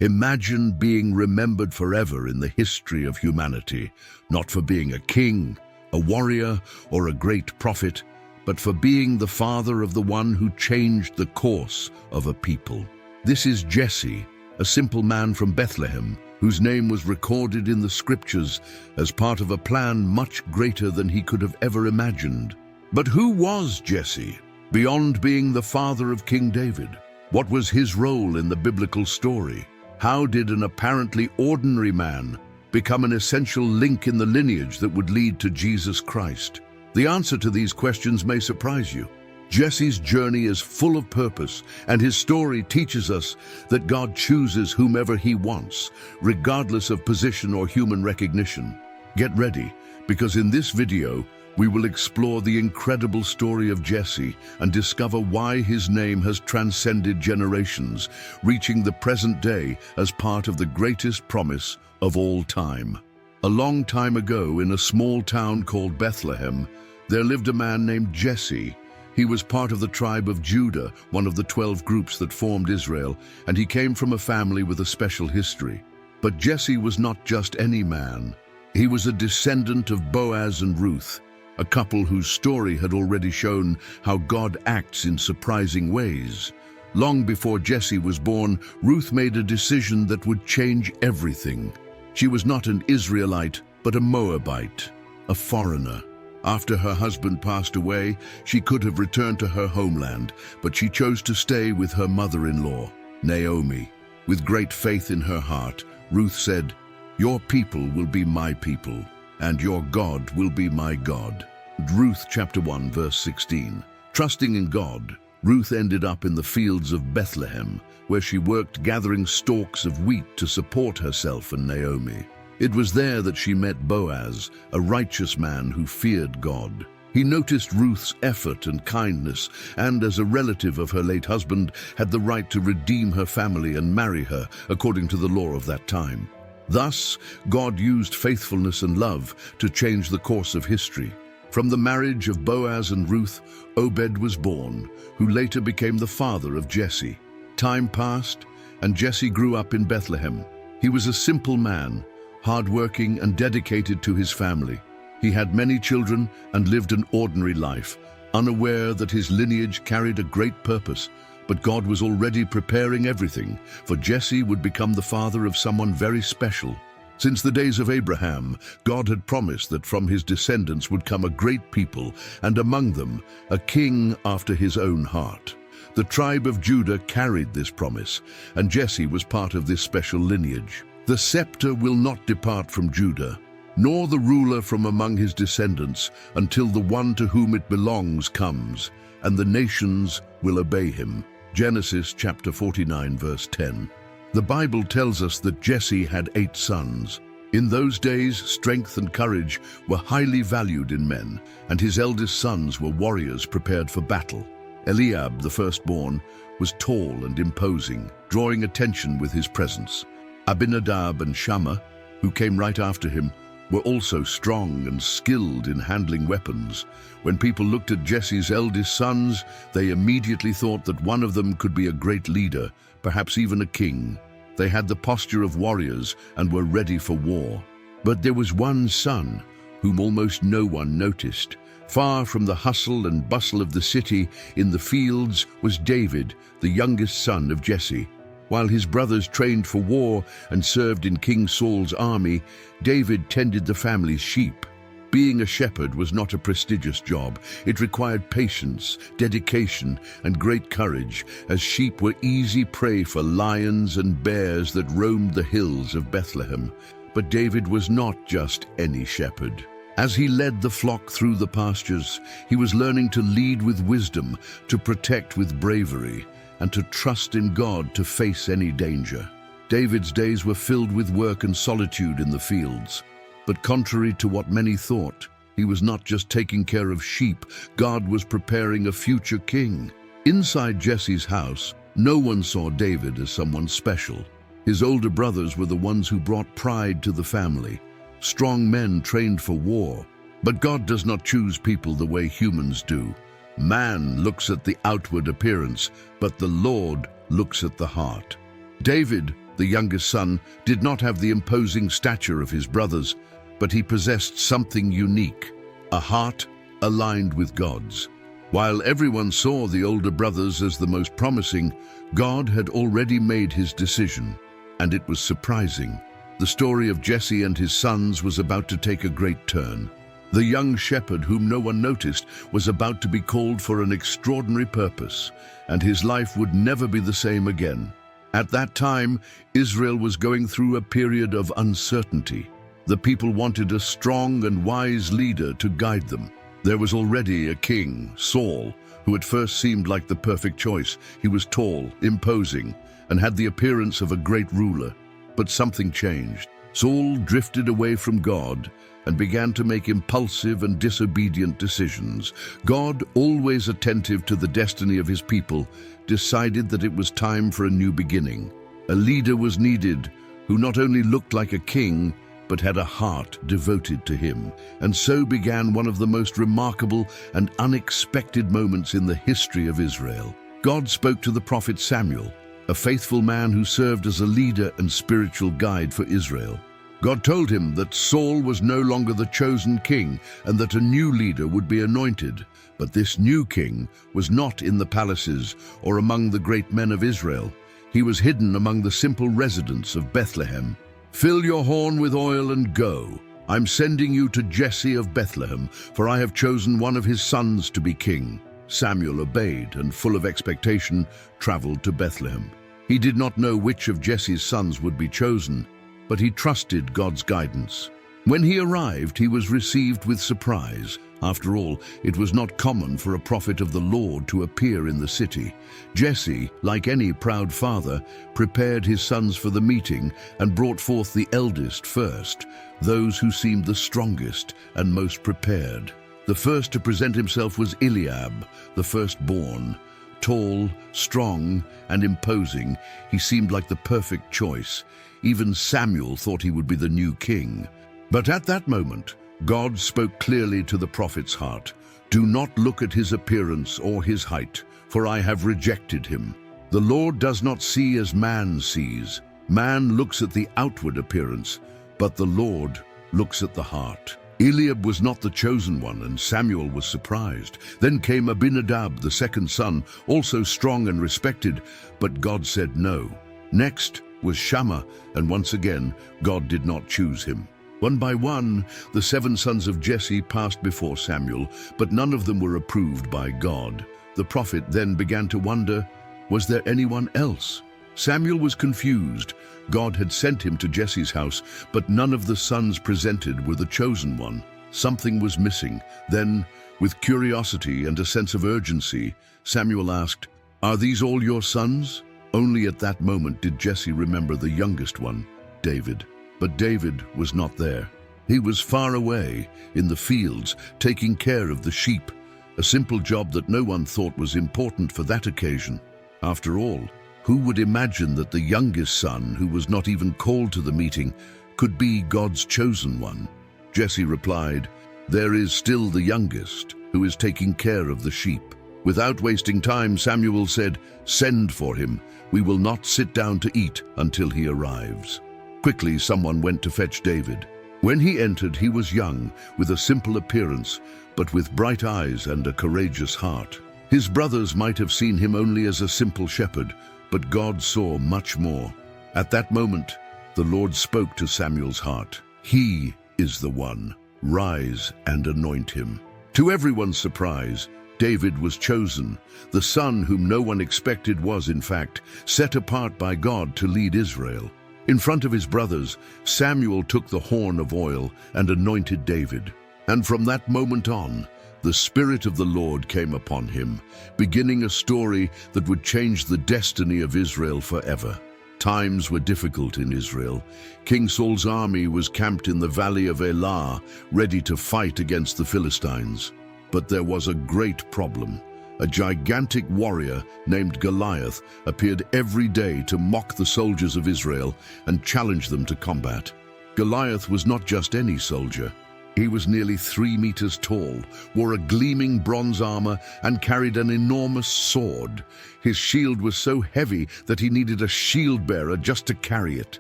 Imagine being remembered forever in the history of humanity, not for being a king, a warrior, or a great prophet, but for being the father of the one who changed the course of a people. This is Jesse, a simple man from Bethlehem, whose name was recorded in the scriptures as part of a plan much greater than he could have ever imagined. But who was Jesse, beyond being the father of King David? What was his role in the biblical story? How did an apparently ordinary man become an essential link in the lineage that would lead to Jesus Christ? The answer to these questions may surprise you. Jesse's journey is full of purpose, and his story teaches us that God chooses whomever he wants, regardless of position or human recognition. Get ready, because in this video, we will explore the incredible story of Jesse and discover why his name has transcended generations, reaching the present day as part of the greatest promise of all time. A long time ago, in a small town called Bethlehem, there lived a man named Jesse. He was part of the tribe of Judah, one of the 12 groups that formed Israel, and he came from a family with a special history. But Jesse was not just any man. He was a descendant of Boaz and Ruth, a couple whose story had already shown how God acts in surprising ways. Long before Jesse was born, Ruth made a decision that would change everything. She was not an Israelite, but a Moabite, a foreigner. After her husband passed away, she could have returned to her homeland, but she chose to stay with her mother-in-law, Naomi. With great faith in her heart, Ruth said, "Your people will be my people, and your God will be my God." Ruth chapter 1, verse 16. Trusting in God, Ruth ended up in the fields of Bethlehem, where she worked gathering stalks of wheat to support herself and Naomi. It was there that she met Boaz, a righteous man who feared God. He noticed Ruth's effort and kindness, and as a relative of her late husband, had the right to redeem her family and marry her according to the law of that time. Thus, God used faithfulness and love to change the course of history. From the marriage of Boaz and Ruth, Obed was born, who later became the father of Jesse. Time passed, and Jesse grew up in Bethlehem. He was a simple man, hardworking and dedicated to his family. He had many children and lived an ordinary life, unaware that his lineage carried a great purpose. But God was already preparing everything, for Jesse would become the father of someone very special. Since the days of Abraham, God had promised that from his descendants would come a great people, and among them, a king after his own heart. The tribe of Judah carried this promise, and Jesse was part of this special lineage. The scepter will not depart from Judah, nor the ruler from among his descendants, until the one to whom it belongs comes, and the nations will obey him. Genesis chapter 49, verse 10. The Bible tells us that Jesse had 8 sons. In those days, strength and courage were highly valued in men, and his eldest sons were warriors prepared for battle. Eliab, the firstborn, was tall and imposing, drawing attention with his presence. Abinadab and Shammah, who came right after him, were also strong and skilled in handling weapons. When people looked at Jesse's eldest sons, they immediately thought that one of them could be a great leader, perhaps even a king. They had the posture of warriors and were ready for war. But there was one son whom almost no one noticed. Far from the hustle and bustle of the city, in the fields was David, the youngest son of Jesse. While his brothers trained for war and served in King Saul's army, David tended the family's sheep. Being a shepherd was not a prestigious job. It required patience, dedication, and great courage, as sheep were easy prey for lions and bears that roamed the hills of Bethlehem. But David was not just any shepherd. As he led the flock through the pastures, he was learning to lead with wisdom, to protect with bravery, and to trust in God to face any danger. David's days were filled with work and solitude in the fields. But contrary to what many thought, he was not just taking care of sheep. God was preparing a future king. Inside Jesse's house, no one saw David as someone special. His older brothers were the ones who brought pride to the family, strong men trained for war. But God does not choose people the way humans do. Man looks at the outward appearance, but the Lord looks at the heart. David, The youngest son did not have the imposing stature of his brothers, but he possessed something unique, a heart aligned with God's. While everyone saw the older brothers as the most promising, God had already made his decision, and it was surprising. The story of Jesse and his sons was about to take a great turn. The young shepherd whom no one noticed was about to be called for an extraordinary purpose, and his life would never be the same again. At that time, Israel was going through a period of uncertainty. The people wanted a strong and wise leader to guide them. There was already a king, Saul, who at first seemed like the perfect choice. He was tall, imposing, and had the appearance of a great ruler. But something changed. Saul drifted away from God and began to make impulsive and disobedient decisions. God, always attentive to the destiny of his people, decided that it was time for a new beginning. A leader was needed who not only looked like a king, but had a heart devoted to him. And so began one of the most remarkable and unexpected moments in the history of Israel. God spoke to the prophet Samuel, a faithful man who served as a leader and spiritual guide for Israel. God told him that Saul was no longer the chosen king and that a new leader would be anointed. But this new king was not in the palaces or among the great men of Israel. He was hidden among the simple residents of Bethlehem. "Fill your horn with oil and go. I'm sending you to Jesse of Bethlehem, for I have chosen one of his sons to be king." Samuel obeyed and, full of expectation, traveled to Bethlehem. He did not know which of Jesse's sons would be chosen, but he trusted God's guidance. When he arrived, he was received with surprise. After all, it was not common for a prophet of the Lord to appear in the city. Jesse, like any proud father, prepared his sons for the meeting and brought forth the eldest first, those who seemed the strongest and most prepared. The first to present himself was Eliab, the firstborn. Tall, strong, and imposing, he seemed like the perfect choice. Even Samuel thought he would be the new king. But at that moment, God spoke clearly to the prophet's heart. "Do not look at his appearance or his height, for I have rejected him. The Lord does not see as man sees. Man looks at the outward appearance, but the Lord looks at the heart." Eliab was not the chosen one, and Samuel was surprised. Then came Abinadab, the second son, also strong and respected, but God said no. Next was Shammah, and once again, God did not choose him. One by one, the 7 sons of Jesse passed before Samuel, but none of them were approved by God. The prophet then began to wonder, was there anyone else? Samuel was confused. God had sent him to Jesse's house, but none of the sons presented were the chosen one. Something was missing. Then, with curiosity and a sense of urgency, Samuel asked, "Are these all your sons?" Only at that moment did Jesse remember the youngest one, David. But David was not there. He was far away, in the fields, taking care of the sheep, a simple job that no one thought was important for that occasion. After all, who would imagine that the youngest son, who was not even called to the meeting, could be God's chosen one? Jesse replied, "There is still the youngest, who is taking care of the sheep." Without wasting time, Samuel said, "Send for him. We will not sit down to eat until he arrives." Quickly, someone went to fetch David. When he entered, he was young, with a simple appearance, but with bright eyes and a courageous heart. His brothers might have seen him only as a simple shepherd, but God saw much more. At that moment, the Lord spoke to Samuel's heart. "He is the one. Rise and anoint him." To everyone's surprise, David was chosen. The son whom no one expected was, in fact, set apart by God to lead Israel. In front of his brothers, Samuel took the horn of oil and anointed David. And from that moment on, the Spirit of the Lord came upon him, beginning a story that would change the destiny of Israel forever. Times were difficult in Israel. King Saul's army was camped in the valley of Elah, ready to fight against the Philistines. But there was a great problem. A gigantic warrior named Goliath appeared every day to mock the soldiers of Israel and challenge them to combat. Goliath was not just any soldier. He was nearly 3 meters tall, wore a gleaming bronze armor, and carried an enormous sword. His shield was so heavy that he needed a shield bearer just to carry it.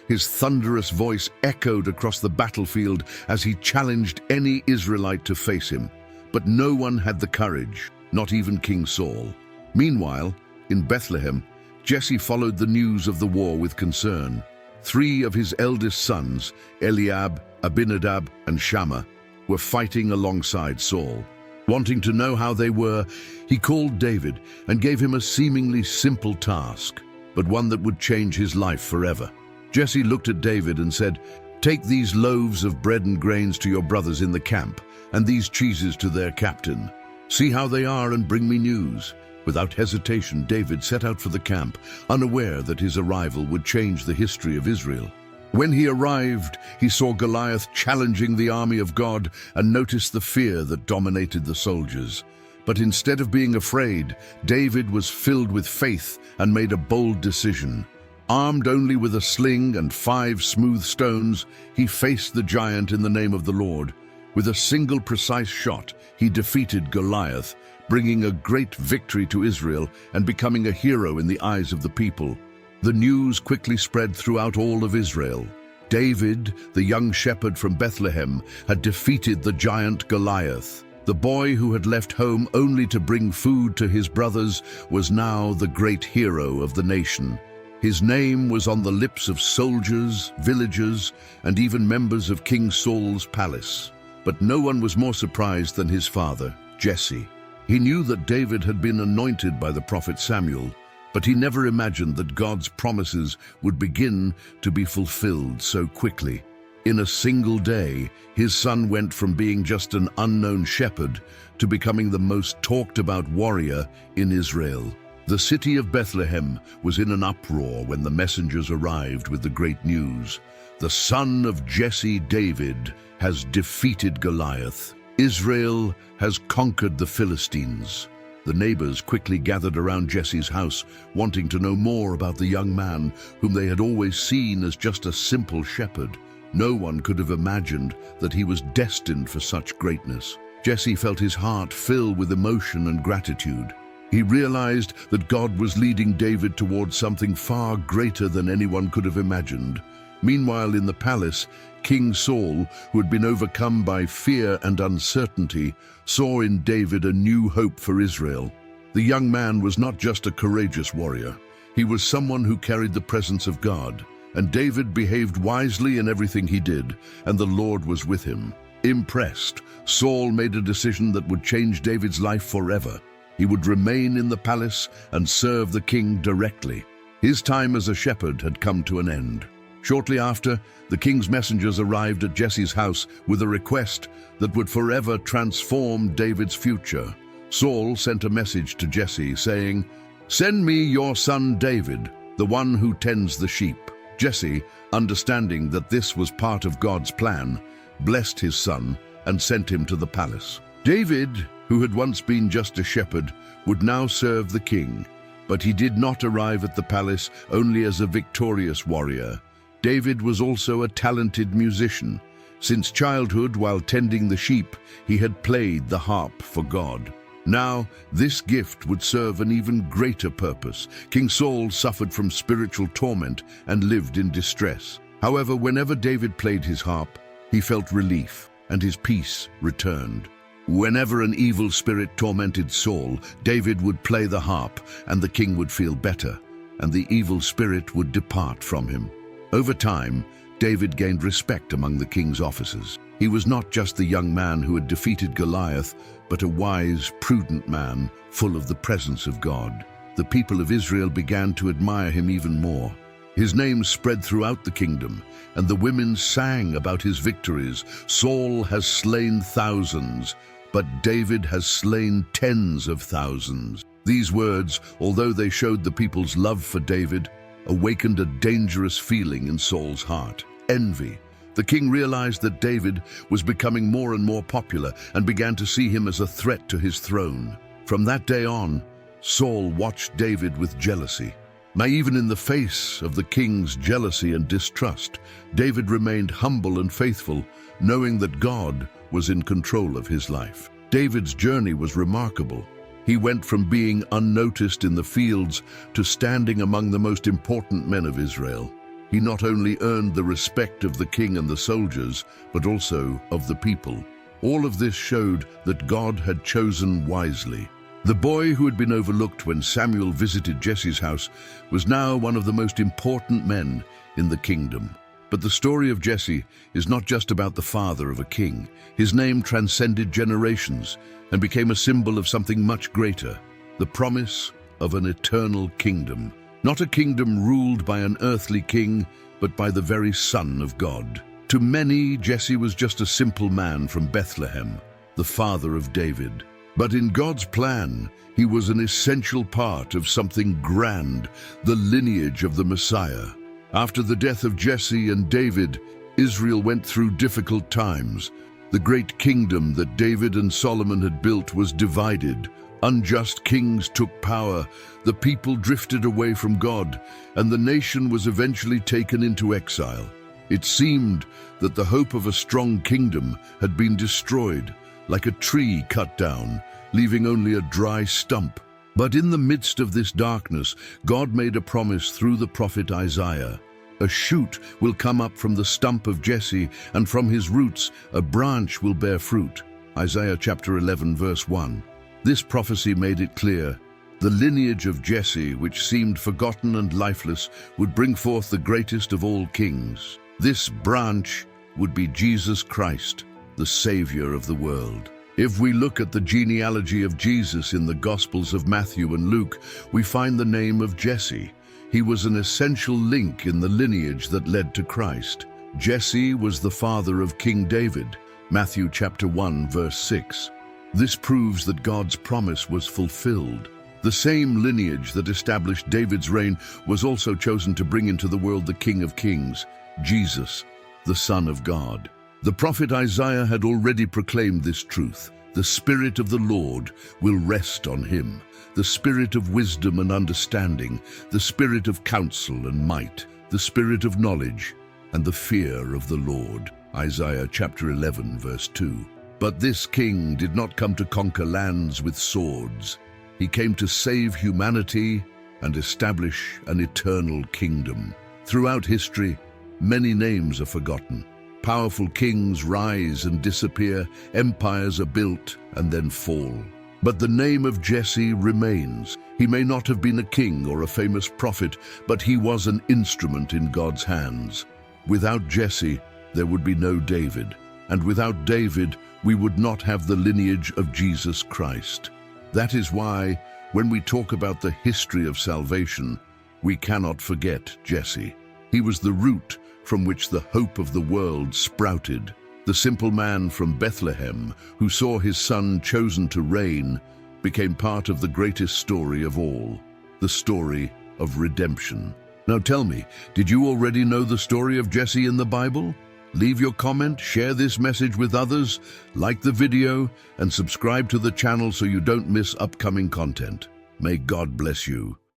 His thunderous voice echoed across the battlefield as he challenged any Israelite to face him. But no one had the courage, not even King Saul. Meanwhile, in Bethlehem, Jesse followed the news of the war with concern. 3 of his eldest sons, Eliab, Abinadab, and Shammah, were fighting alongside Saul. Wanting to know how they were, he called David and gave him a seemingly simple task, but one that would change his life forever. Jesse looked at David and said, "Take these loaves of bread and grains to your brothers in the camp, and these cheeses to their captain. See how they are and bring me news." Without hesitation, David set out for the camp, unaware that his arrival would change the history of Israel. When he arrived, he saw Goliath challenging the army of God and noticed the fear that dominated the soldiers. But instead of being afraid, David was filled with faith and made a bold decision. Armed only with a sling and 5 smooth stones, he faced the giant in the name of the Lord. With a single precise shot, he defeated Goliath, bringing a great victory to Israel and becoming a hero in the eyes of the people. The news quickly spread throughout all of Israel. David, the young shepherd from Bethlehem, had defeated the giant Goliath. The boy who had left home only to bring food to his brothers was now the great hero of the nation. His name was on the lips of soldiers, villagers, and even members of King Saul's palace. But no one was more surprised than his father, Jesse. He knew that David had been anointed by the prophet Samuel, but he never imagined that God's promises would begin to be fulfilled so quickly. In a single day, his son went from being just an unknown shepherd to becoming the most talked about warrior in Israel. The city of Bethlehem was in an uproar when the messengers arrived with the great news. The son of Jesse, David, has defeated Goliath. Israel has conquered the Philistines. The neighbors quickly gathered around Jesse's house, wanting to know more about the young man whom they had always seen as just a simple shepherd. No one could have imagined that he was destined for such greatness. Jesse felt his heart fill with emotion and gratitude. He realized that God was leading David towards something far greater than anyone could have imagined. Meanwhile, in the palace, King Saul, who had been overcome by fear and uncertainty, saw in David a new hope for Israel. The young man was not just a courageous warrior. He was someone who carried the presence of God. And David behaved wisely in everything he did, and the Lord was with him. Impressed, Saul made a decision that would change David's life forever. He would remain in the palace and serve the king directly. His time as a shepherd had come to an end. Shortly after, the king's messengers arrived at Jesse's house with a request that would forever transform David's future. Saul sent a message to Jesse saying, "Send me your son David, the one who tends the sheep." Jesse, understanding that this was part of God's plan, blessed his son and sent him to the palace. David, who had once been just a shepherd, would now serve the king. But he did not arrive at the palace only as a victorious warrior. David was also a talented musician. Since childhood, while tending the sheep, he had played the harp for God. Now, this gift would serve an even greater purpose. King Saul suffered from spiritual torment and lived in distress. However, whenever David played his harp, he felt relief, and his peace returned. Whenever an evil spirit tormented Saul, David would play the harp, and the king would feel better, and the evil spirit would depart from him. Over time, David gained respect among the king's officers. He was not just the young man who had defeated Goliath, but a wise, prudent man, full of the presence of God. The people of Israel began to admire him even more. His name spread throughout the kingdom, and the women sang about his victories. "Saul has slain thousands, but David has slain tens of thousands." These words, although they showed the people's love for David, awakened a dangerous feeling in Saul's heart: envy. The king realized that David was becoming more and more popular and began to see him as a threat to his throne. From that day on, Saul watched David with jealousy. Now, even in the face of the king's jealousy and distrust, David remained humble and faithful, knowing that God was in control of his life. David's journey was remarkable. He went from being unnoticed in the fields to standing among the most important men of Israel. He not only earned the respect of the king and the soldiers, but also of the people. All of this showed that God had chosen wisely. The boy who had been overlooked when Samuel visited Jesse's house was now one of the most important men in the kingdom. But the story of Jesse is not just about the father of a king. His name transcended generations and became a symbol of something much greater, the promise of an eternal kingdom. Not a kingdom ruled by an earthly king, but by the very Son of God. To many, Jesse was just a simple man from Bethlehem, the father of David. But in God's plan, he was an essential part of something grand, the lineage of the Messiah. After the death of Jesse and David, Israel went through difficult times. The great kingdom that David and Solomon had built was divided. Unjust kings took power, the people drifted away from God, and the nation was eventually taken into exile. It seemed that the hope of a strong kingdom had been destroyed, like a tree cut down, leaving only a dry stump. But in the midst of this darkness, God made a promise through the prophet Isaiah. A shoot will come up from the stump of Jesse, and from his roots a branch will bear fruit. Isaiah chapter 11, verse 1. This prophecy made it clear. The lineage of Jesse, which seemed forgotten and lifeless, would bring forth the greatest of all kings. This branch would be Jesus Christ, the Savior of the world. If we look at the genealogy of Jesus in the Gospels of Matthew and Luke, we find the name of Jesse. He was an essential link in the lineage that led to Christ. Jesse was the father of King David, Matthew chapter 1, verse 6. This proves that God's promise was fulfilled. The same lineage that established David's reign was also chosen to bring into the world the King of Kings, Jesus, the Son of God. The prophet Isaiah had already proclaimed this truth. The Spirit of the Lord will rest on him, the Spirit of wisdom and understanding, the Spirit of counsel and might, the Spirit of knowledge and the fear of the Lord. Isaiah chapter 11, verse 2. But this king did not come to conquer lands with swords. He came to save humanity and establish an eternal kingdom. Throughout history, many names are forgotten. Powerful kings rise and disappear, empires are built and then fall. But the name of Jesse remains. He may not have been a king or a famous prophet, but he was an instrument in God's hands. Without Jesse, there would be no David. And without David, we would not have the lineage of Jesus Christ. That is why, when we talk about the history of salvation, we cannot forget Jesse. He was the root from which the hope of the world sprouted. The simple man from Bethlehem, who saw his son chosen to reign, became part of the greatest story of all, the story of redemption. Now tell me, did you already know the story of Jesse in the Bible? Leave your comment, share this message with others, like the video, and subscribe to the channel so you don't miss upcoming content. May God bless you.